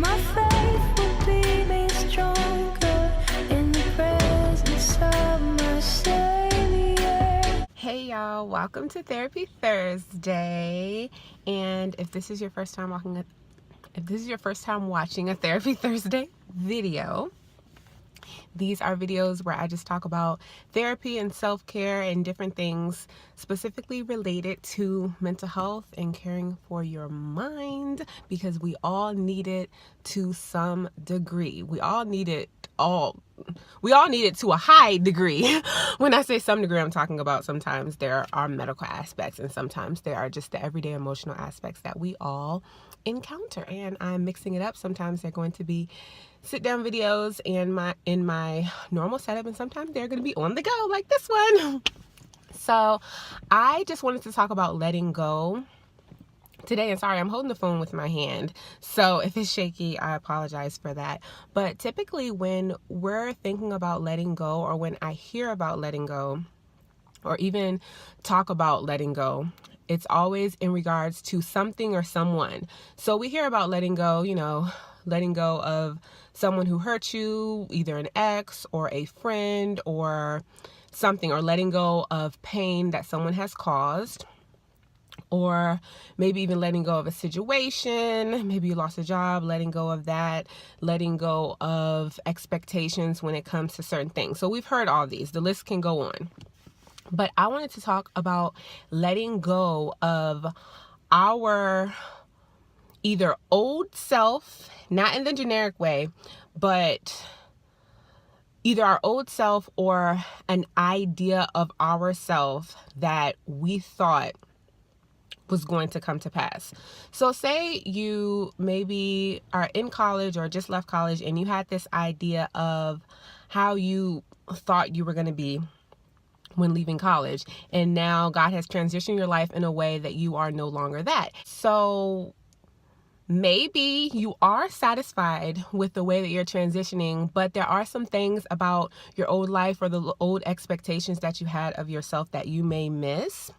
My faith will be made stronger in the presence of my Savior. Hey y'all, welcome to Therapy Thursday. And if this is your first time watching a Therapy Thursday video, these are videos where I just talk about therapy and self-care and different things specifically related to mental health and caring for your mind, because we all need it to some degree. We all need it to a high degree. When I say some degree, I'm talking about sometimes there are medical aspects and sometimes there are just the everyday emotional aspects that we all encounter, and I'm mixing it up. Sometimes they're going to be sit down videos in my normal setup, and sometimes they're going to be on the go like this one. So I just wanted to talk about letting go today. And sorry, I'm holding the phone with my hand, so if it's shaky, I apologize for that. But typically when we're thinking about letting go, or when I hear about letting go, or even talk about letting go, it's always in regards to something or someone. So we hear about letting go, letting go of someone who hurt you, either an ex or a friend or something, or letting go of pain that someone has caused, or maybe even letting go of a situation. Maybe you lost a job, letting go of that, letting go of expectations when it comes to certain things. So we've heard all these, the list can go on. But I wanted to talk about letting go of our either old self, not in the generic way, but either our old self or an idea of ourself that we thought was going to come to pass. So say you maybe are in college or just left college, and you had this idea of how you thought you were going to be when leaving college, and now God has transitioned your life in a way that you are no longer that. So maybe you are satisfied with the way that you're transitioning, but there are some things about your old life or the old expectations that you had of yourself that you may miss.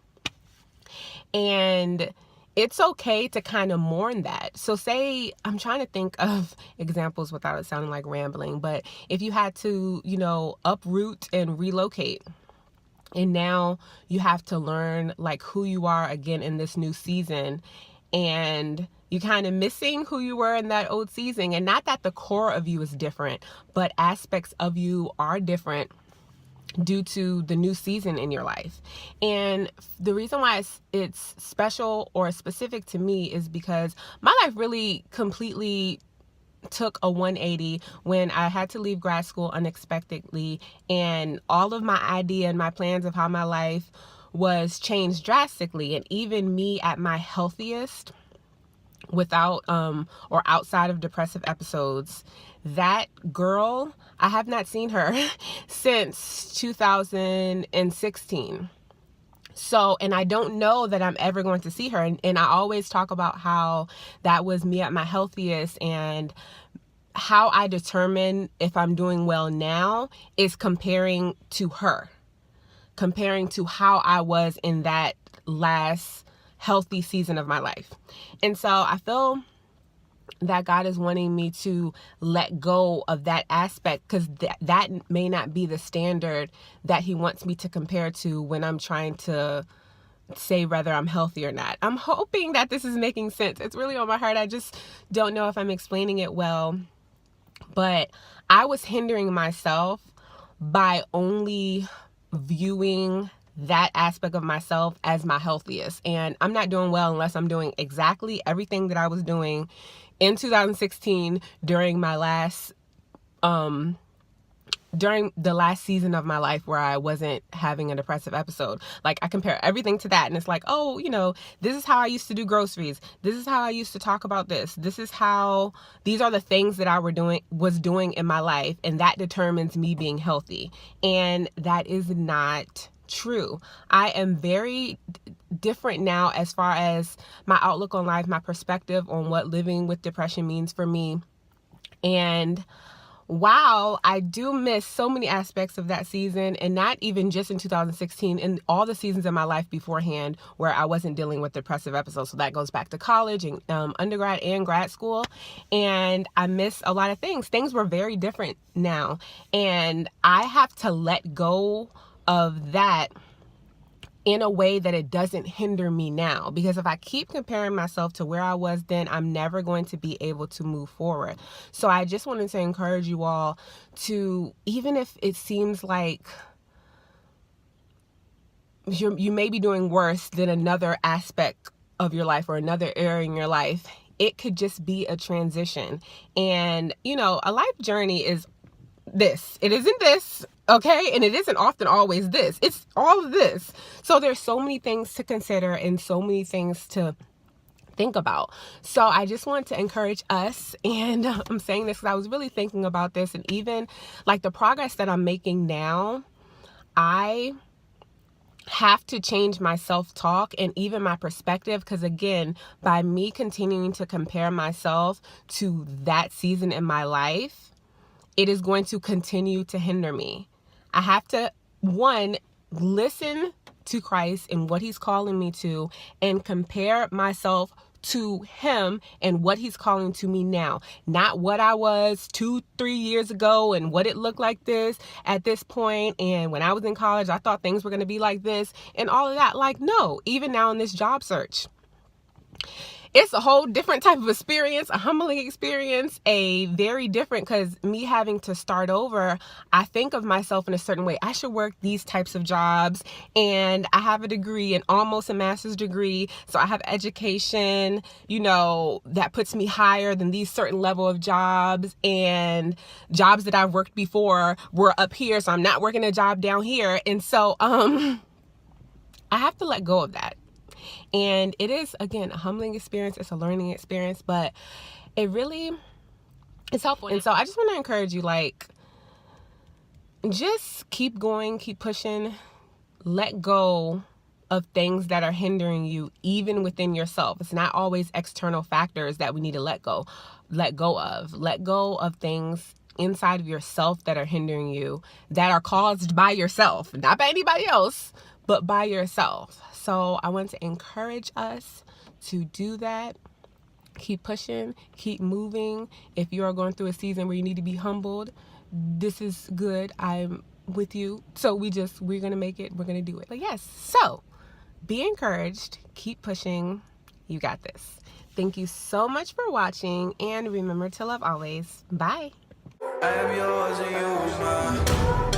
And it's okay to kind of mourn that. So say, I'm trying to think of examples without it sounding like rambling, but if you had to, uproot and relocate, and now you have to learn like who you are again in this new season, and you're kind of missing who you were in that old season. And not that the core of you is different, but aspects of you are different due to the new season in your life. And the reason why it's special or specific to me is because my life really completely took a 180 when I had to leave grad school unexpectedly, and all of my idea and my plans of how my life was changed drastically. And even me at my healthiest, without or outside of depressive episodes, that girl, I have not seen her since 2016. So, and I don't know that I'm ever going to see her. And I always talk about how that was me at my healthiest, and how I determine if I'm doing well now is comparing to her, comparing to how I was in that last healthy season of my life. And so I feel that God is wanting me to let go of that aspect, because that may not be the standard that he wants me to compare to when I'm trying to say whether I'm healthy or not. I'm hoping that this is making sense. It's really on my heart. I just don't know if I'm explaining it well. But I was hindering myself by only viewing that aspect of myself as my healthiest. And I'm not doing well unless I'm doing exactly everything that I was doing in 2016 during my last during the last season of my life where I wasn't having a depressive episode. Like, I compare everything to that, and it's like, oh, this is how I used to do groceries. This is how I used to talk about this. These are the things that I was doing in my life, and that determines me being healthy. And that is not true. I am very different now as far as my outlook on life, my perspective on what living with depression means for me. And while I do miss so many aspects of that season, and not even just in 2016, in all the seasons of my life beforehand where I wasn't dealing with depressive episodes. So that goes back to college and undergrad and grad school. And I miss a lot of things. Things were very different now. And I have to let go of that in a way that it doesn't hinder me now. Because if I keep comparing myself to where I was then, I'm never going to be able to move forward. So I just wanted to encourage you all to, even if it seems like you may be doing worse than another aspect of your life or another area in your life, it could just be a transition. And, you know, a life journey is this. It isn't this, okay? And it isn't often always this. It's all of this. So there's so many things to consider and so many things to think about. So I just want to encourage us, and I'm saying this because I was really thinking about this, and even like the progress that I'm making now, I have to change my self-talk and even my perspective, because again, by me continuing to compare myself to that season in my life, it is going to continue to hinder me. I have to, one, listen to Christ and what he's calling me to, and compare myself to him and what he's calling to me now. Not what I was 2-3 years ago and what it looked like this at this point, and when I was in college I thought things were going to be like this and all of that. Like, no, even now in this job search, it's a whole different type of experience, a humbling experience, a very different, because me having to start over, I think of myself in a certain way. I should work these types of jobs, and I have a degree and almost a master's degree. So I have education, you know, that puts me higher than these certain level of jobs, and jobs that I've worked before were up here. So I'm not working a job down here. And so, I have to let go of that. And it is, again, a humbling experience. It's a learning experience, but it really is helpful. And so I just want to encourage you, like, just keep going, keep pushing, let go of things that are hindering you, even within yourself. It's not always external factors that we need to let go of. Let go of things inside of yourself that are hindering you, that are caused by yourself, not by anybody else, but by yourself. So I want to encourage us to do that. Keep pushing, keep moving. If you are going through a season where you need to be humbled, this is good. I'm with you. So we're going to make it. We're going to do it. But yes, so be encouraged. Keep pushing. You got this. Thank you so much for watching, and remember to love always. Bye. I am yours and you mine.